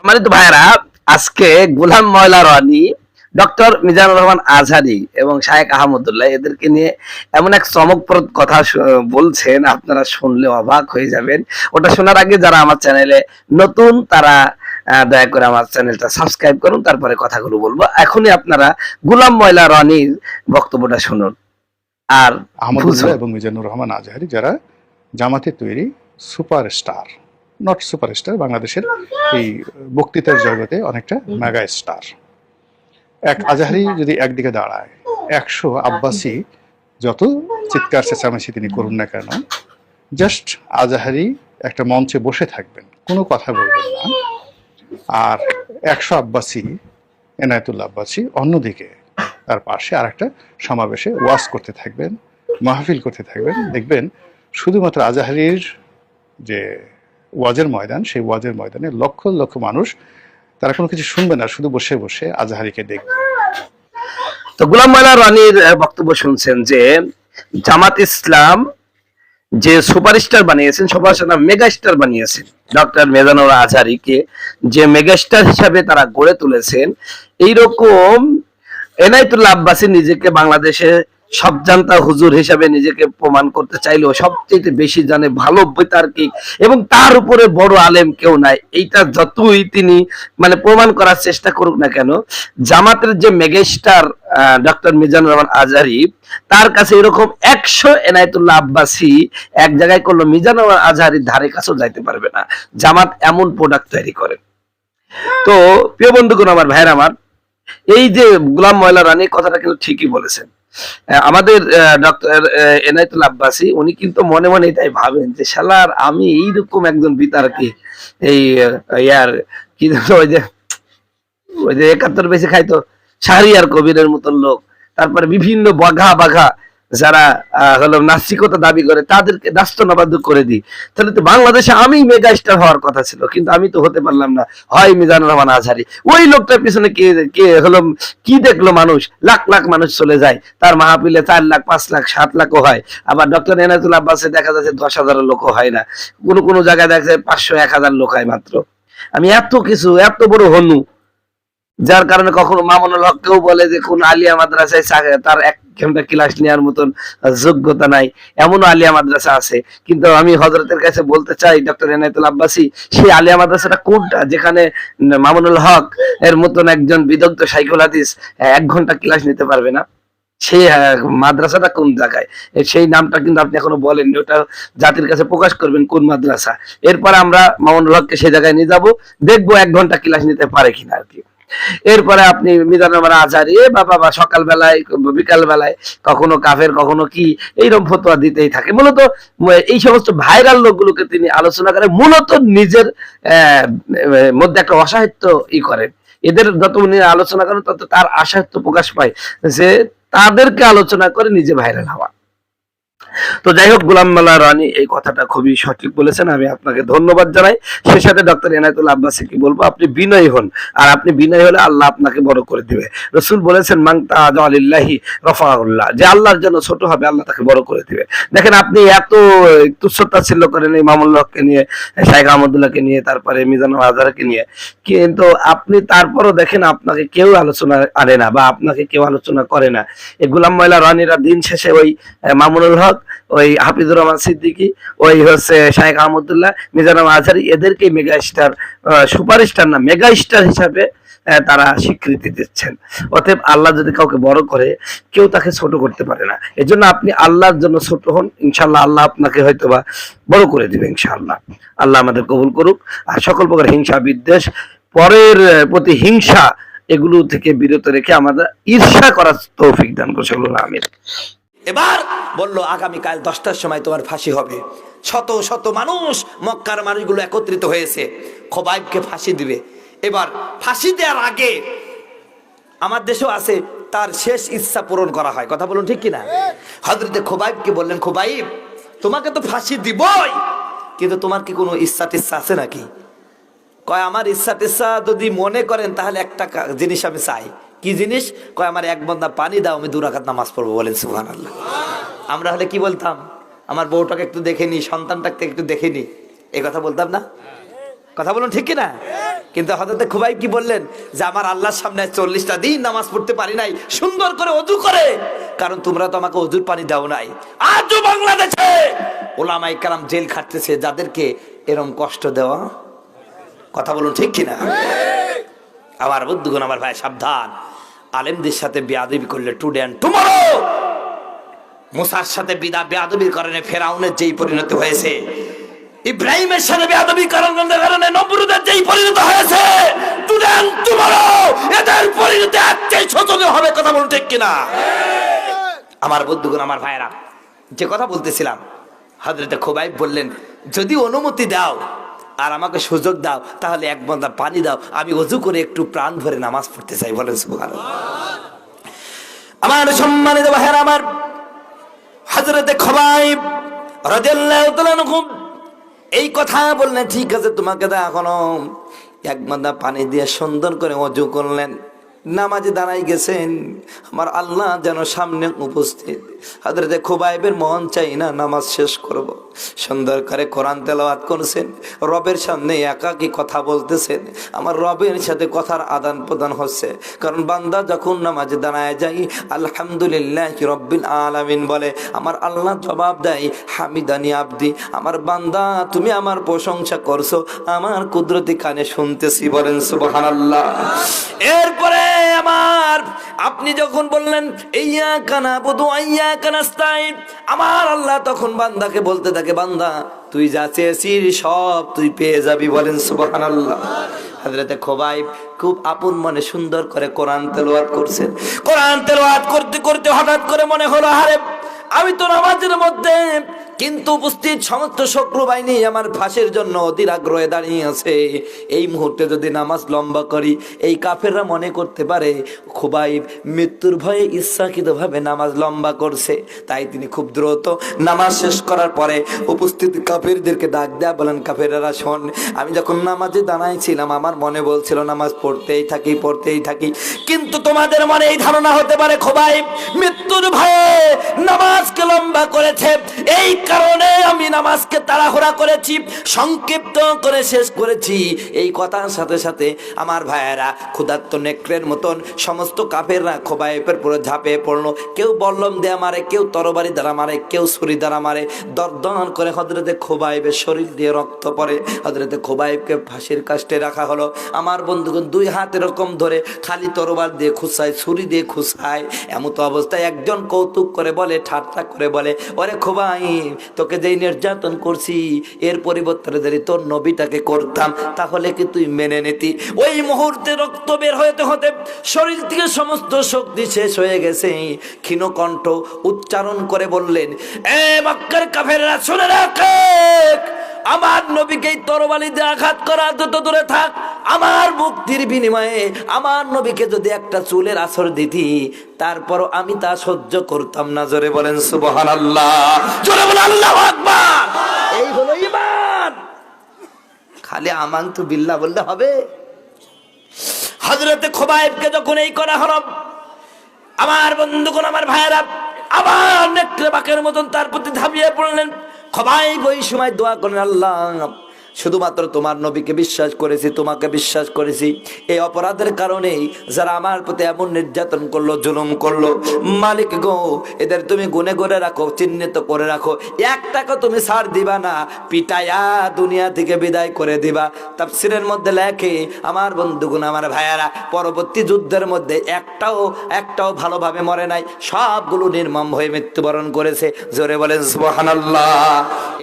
মানে তো ভাইরা, আজকে গোলাম ময়লা রনি, ডক্টর মিজানুর রহমান আজহারি এবং শায়েখ আহমদুল্লাহ এদেরকে নিয়ে এমন এক চমকপ্রদ কথা বলছেন, আপনারা শুনলে অবাক হয়ে যাবেন। ওটা শোনার আগে যারা আমার চ্যানেলে নতুন তারা দয়া করে আমার চ্যানেলটা সাবস্ক্রাইব করুন, তারপরে কথাগুলো বলবো। এখনই আপনারা গোলাম ময়লা রনির বক্তব্যটা শুনুন আর আহমদুল্লাহ এবং মিজানুর রহমান আজহারি যারা জামাতের তৈরি সুপারস্টার, নট সুপারস্টার, বাংলাদেশের এই বক্তৃতার জগতে অনেকটা মেগা স্টার। এক আজহারি যদি একদিকে দাঁড়ায়, 100 আব্বাসী যত চিৎকার চেঁচামেচি তিনি করুন না কেন, জাস্ট আজহারি একটা মঞ্চে বসে থাকবেন, কোনো কথা বলবেন না। আর 100 আব্বাসী, এনায়েতুল্লাহ আব্বাসী অন্যদিকে তার পাশে আর একটা সমাবেশে ওয়াজ করতে থাকবেন, মাহফিল করতে থাকবেন। দেখবেন শুধুমাত্র আজহারির যে ওয়াজের ময়দান, সেই ওয়াজের ময়দানে লক্ষ লক্ষ মানুষ, তারা কোনো কিছু শুনবে না, শুধু বসে বসে আজহারিকে দেখবে। তো গোলাম ময়লা রনির বক্তব্য শুনছেন যে জামাত ইসলাম যে সুপারস্টার বানিয়েছেন, সুপারস্টার মেগা স্টার বানিয়েছেন ডক্টর মিজানুর আজহারিকে, যে মেগা স্টার হিসাবে তারা গড়ে তুলেছেন, এইরকম এনায়েতুল্লাহ আব্বাসী নিজেকে বাংলাদেশে সব জানতা হুজুর হিসাবে নিজেকে প্রমাণ করতে চাইলেও সবচেয়ে বেশি জানে, ভালো বিতার্কিক এবং তার উপরে বড় আলেম কেউ নাই। এইটা যতই তিনি মানে প্রমাণ করার চেষ্টা করুক না কেন, জামাতের যে মেগাস্টার ডক্টর মিজানুর রহমান আজহারি, তার কাছে এরকম 100 এনায়েতুল্লাহ আব্বাসী এক জায়গায় করলো, মিজানুর রহমান আজহারির ধারে কাছেও যাইতে পারবে না। জামাত এমন প্রোডাক্ট তৈরি করে। তো প্রিয় বন্ধুগণ, আমার ভাইয়ের আমার, এই যে গোলাম ময়লা রানী কথাটা কিন্তু ঠিকই বলেছেন। আমাদের ডক্টর এনায়েতুল আব্বাসী উনি কিন্তু মনে মনে এটাই ভাবেন যে শালার আমি এইরকম একজন বিতার্কি, এই ইয়ার কি ওই যে 71 বেশি খাইতো শাহরিয়ার কবিরের মতন লোক, তারপরে বিভিন্ন বাঘা বাঘা যারা হলো নাস্তিকতা দাবি করে তাদেরকে নাস্তানাবাদ করে দিই, তাহলে তো বাংলাদেশে আমি মেগা স্টার হওয়ার কথা ছিল, কিন্তু আমি তো হতে পারলাম না। হয় মিজানুর রহমান আজহারি, ওই লোকটার পিছনে কে কে হলো, কি দেখলো মানুষ, লাখ লাখ মানুষ চলে যায় তার মাহফিলে, 4 লাখ 5 লাখ 7 লাখও হয়। আবার ডক্টর এনায়েতুল আব্বাসে দেখা যাচ্ছে 10,000 লোকও হয় না, কোনো কোনো জায়গায় দেখা যায় 500-1000 লোক হয় মাত্র। আমি এত কিছু, এত বড় হনু, যার কারণে কখনো মামুনুল হক কেউ বলে যে কোন আলিয়া মাদ্রাসায় তার 1 ঘন্টা ক্লাস নেওয়ার মতন যোগ্যতা নাই, এমনও আলিয়া মাদ্রাসা আছে। কিন্তু আমি হযরতের কাছে বলতে চাই, ডক্টর এনায়েতুল আব্বাসী সেই আলিয়া মাদ্রাসাটা কোনটা যেখানে মামুনুল হক এর মতন একজন বিদগ্ধ শাইখুল হাদিস 1 ঘন্টা ক্লাস নিতে পারবে না? সেই মাদ্রাসাটা কোন জায়গায়, সেই নামটা কিন্তু আপনি এখনো বলেননি। ওটা জাতির কাছে প্রকাশ করবেন কোন মাদ্রাসা। এরপর আমরা মামুনুল হককে সেই জায়গায় নিয়ে যাবো, দেখবো 1 ঘন্টা ক্লাস নিতে পারে কিনা আর কি। এরপরে আপনি মিজানুর রহমান আজহারি বাবা সকাল বেলায় বিকাল বেলায় কখনো কাফের কখনো কি এইরকম ফতোয়া দিতেই থাকে। মূলত এই সমস্ত ভাইরাল লোকগুলোকে তিনি আলোচনা করে মূলত নিজের মধ্যে একটা অসাহিত্য করেন। এদের যত উনি আলোচনা করেন তত তার অসাহিত্য প্রকাশ পায়, যে তাদেরকে আলোচনা করে নিজে ভাইরাল হওয়া। তো যাই হোক, গোলাম ময়লা রানী এই কথাটা খুবই সঠিক বলেছেন, আমি আপনাকে ধন্যবাদ জানাই। সেই সাথে ডক্টর এনায়েতুল আব্বাসীকে বলবো, আপনি বিনয়ী হন, আর আপনি বিনয়ী হলে আল্লাহ আপনাকে বড় করে দিবে। রাসূল বলেছেন মান তাআযা লিল্লাহি রাফাহুল্লাহ, যে আল্লাহর জন্য ছোট হবে আল্লাহ তাকে বড় করে দিবে। দেখেন আপনি এত তুচ্ছতাচ্ছিল্য করেন এই মামুনুল হককে নিয়ে, শাইখ আহমদুল্লাহকে নিয়ে, তারপরে মিজানুর আজহারকে নিয়ে, কিন্তু আপনি তারপরও দেখেন আপনাকে কেউ আলোচনা আনে না বা আপনাকে কেউ আলোচনা করে না। এই গোলাম ময়লা রানীরা দিন শেষে ওই মামুনুল হক, ওই হাফিজুর রহমান সিদ্দিকী, ওই হচ্ছে শাইখ আহমদুল্লাহ, মিজানুর আজহারি, এদেরকে মেগা স্টার, সুপারস্টার না মেগা স্টার হিসাবে তারা স্বীকৃতি দিচ্ছেন। অতএব আল্লাহ যদি কাউকে বড় করে, কেউ তাকে ছোট করতে পারে না। এজন্য আপনি আল্লাহর জন্য ছোট হন, ইনশাআল্লাহ আল্লাহ আপনাকে হয়তোবা বড় করে দিবে ইনশাআল্লাহ। আল্লাহ আমাদের কবুল করুক। আর সকল প্রকার হিংসা বিদ্বেষ, পরের প্রতি হিংসা, এগুলো থেকে বিরত রেখে আমাদের ঈর্ষা করার তৌফিক দান করুন। আমিন। এবার বলল আগামীকাল 10টার সময় তোমার ফাঁসি হবে। শত শত মানুষ, মক্কার মানুষগুলো একত্রিত হয়েছে, খোবাইবকে ফাঁসি দিবে। এবার ফাঁসি দেওয়ার আগে আমার দেশেও আছে, তার শেষ ইচ্ছা পূরণ করা হয়। কথা বলুন ঠিক কিনা? হযরতে খোবাইবকে বললেন, খোবাইব তোমাকে তো ফাঁসি দিবই, কিন্তু তোমার কি কোনো ইচ্ছা টিচ্ছা আছে নাকি? কয় আমার ইচ্ছা টিচ্ছা যদি মনে করেন তাহলে একটা জিনিস আমি চাই। কি জিনিস? কয় আমার 1 বন্দা পানি দাও, আমি 2 রাকাত নামাজ পড়বো। বলেন সুবহানাল্লাহ। আমরা হলে কি বলতাম? আমার বউটাকে একটু দেখে নি, সন্তানটাকে একটু দেখে নি, এই কথা বলতাম না? কথা বলুন ঠিক কিনা? কিন্তু হযরতে খুবাইব কি বললেন যে আমার আল্লাহর সামনে 40টা দিন নামাজ পড়তে পারি নাই সুন্দর করে ওযু করে, কারণ তোমরা তো আমাকে ওযুর পানি দাও নাই। আজও বাংলাদেশে ওলামায়ে কেরাম জেল খাটতেছে যাদেরকে এরকম কষ্ট দেওয়া। কথা বলুন ঠিক কিনা? আমার বন্ধুগণ, আমার ভাই সাবধান, আলেমদের সাথে বেয়াদবি করলে টুডে এন্ড টুমরো। মুসার সাথে বেয়াদবির কারণে ফেরাউনের যেই পরিণতি হয়েছে, ইব্রাহিমের সাথে বেয়াদবি করার কারণে নমরুদের যেই পরিণতি হয়েছে, টুডে এন্ড টুমরো এদের পরিণতি একটাই শোচনীয় হবে। কথা বলুন ঠিক কিনা? আমার বন্ধুগণ, আমার ভাইরা, যে কথা বলতেছিলাম, হযরতে খুবাইব বললেন যদি অনুমতি দাও আর আমাকে সুযোগ দাও তাহলে এক বন্দা পানি দাও, আমি ওযু করে একটু প্রাণ ভরে নামাজ পড়তে চাই। বলেন সুবহানাল্লাহ। আমার সম্মানিত ভাইরা, আমার হযরতে খুবাইব রাদিয়াল্লাহু তাআলা আনহু এই কথা বললেন, ঠিক আছে তোমাকে দা এখনো এক বন্দা পানি দিয়ে সুন্দর করে ওযু করলেন, নামাজে দাঁড়াই গেছেন, আমার আল্লাহ যেন সামনে উপস্থিত। হযরতে খুবাইবের মন চাই না নামাজ শেষ করব, সুন্দর করে কোরআন তেলাওয়াত করছেন, রবের সামনে একাকী কথা বলতেছেন, আমার রবের সাথে কথার আদান প্রদান হচ্ছে। কারণ বান্দা যখন নামাজে দাঁড়ায় যাই আলহামদুলিল্লাহি রাব্বিল আলামিন বলে, আমার আল্লাহ জবাব দেয় হামিদানি আবদি, আমার বান্দা তুমি আমার প্রশংসা করছো, আমার কুদরতি কানে শুনতেছি। বলেন সুবহানাল্লাহ। এরপরে আমার আপনি যখন বললেন ইয়্যাকা না'বুদু ওয়া ইয়্যাকা নাস্তাঈন, আমার আল্লাহ তখন বান্দাকে বলতে থাকে, বান্দা তুই যা চেয়েছিস সব তুই পেয়ে যাবি। বলেন সুবহানাল্লাহ। হযরতে খুবাইব খুব আপন মনে সুন্দর করে কোরআন তেলাওয়াত করছেন। কোরআন তেলাওয়াত করতে করতে হঠাৎ করে মনে হলো, আরে আমি তো নামাজের মধ্যে, কিন্তু উপস্থিত সমস্ত শত্রু বাহিনী আমার ফাঁসির জন্য অধীর আগ্রহে দাঁড়িয়ে আছে। এই মুহূর্তে যদি নামাজ লম্বা করি, এই কাফেররা মনে করতে পারে খুবাইব মৃত্যুর ভয়ে ইচ্ছাকৃতভাবে নামাজ লম্বা করছে। তাই তিনি খুব দ্রুত নামাজ শেষ করার পরে উপস্থিত কাফেরদেরকে ডাক দেয়া বলেন, কাফেররা শোন, আমি যখন নামাজে দাঁড়াইছিলাম আমার মনে বলছিল নামাজ পড়তেই থাকি, কিন্তু তোমাদের মনে এই ধারণা হতে পারে খুবাইব মৃত্যুর ভয়ে নামাজকে লম্বা করেছে, এই কারণে আমি নামাজকে তাড়াহুড়া করেছি, সংক্ষিপ্ত করে শেষ করেছি। এই কথার সাথে সাথে আমার ভাইয়েরা ক্ষুধার্ত নেকড়ের মতন সমস্ত কাফেররা খুবাইবের পুরো ঝাঁপিয়ে পড়লো। কেউ বল্লম দিয়ে মারে, কেউ তরবারি দ্বারা মারে, কেউ ছুরি দ্বারা মারে। দরদর করে হযরতে খুবাইবের শরীর দিয়ে রক্ত পড়ে। হযরতে খুবাইবকে ফাঁসির কাস্টে রাখা হলো। আমার বন্ধুগণ দুই হাত এরকম ধরে খালি তরবার দিয়ে খুঁচায়, ছুরি দিয়ে খুঁচায়। এমত অবস্থায় একজন কৌতুক করে বলে, ঠাট্টা করে বলে, ওরে খুবাইব, তোকে যেই নির্যাতন করছি এর পরিবর্তে যদি তোর নবীটাকে করতাম তাহলে কি তুই মেনে নিতি? ওই মুহূর্তে রক্ত বের হতে হতে শরীর থেকে সমস্ত শক্তি শেষ হয়ে গেছে। ক্ষীণ কণ্ঠ উচ্চারণ করে বললেন, এ মক্কার কাফেররা শুনে রাখ, আমার নবীকে তরবারি দিয়ে আঘাত করা যত দূরে থাক, আমার মুক্তির বিনিময়ে আমার নবীকে যদি একটা চুলের আছর দিতি তারপরও আমি তা সহ্য করতাম না। জোরে বলেন সুবহানাল্লাহ, জোরে বলেন আল্লাহু আকবার। এই হলো ঈমান। খালি আমানতু বিল্লাহ বললে হবে? হযরতে খুবাইবকে যখন এই করা হলো, আমার বন্ধুগণ, আমার ভাইয়েরা, আবার নেকড়ে বাকের মতন তার প্রতি ঝাঁপিয়ে পড়লেন। খুবাইব ওই সময় দোয়া করেন, আল্লাহ শুধুমাত্র তোমার নবীকে বিশ্বাস করেছি, তোমাকে বিশ্বাস করেছি, এই অপরাধের কারণেই যারা আমার প্রতি এমন নির্যাতন করলো, জুলুম করলো, মালিক গো এদের তুমি গুনে গুনে রাখো, চিহ্নিত করে রাখো, একটাকে তুমি ছাড় দিবা না, পিটায়া দুনিয়া থেকে বিদায় করে দিবা। তাফসীরের মধ্যে লেখে, আমার বন্ধুগণ, আমার ভাইয়ারা, পরবর্তী যুদ্ধের মধ্যে একটাও ভালোভাবে মরে নাই, সবগুলো নির্মম হয়ে মৃত্যুবরণ করেছে। জোরে বলেন সুবহানাল্লাহ।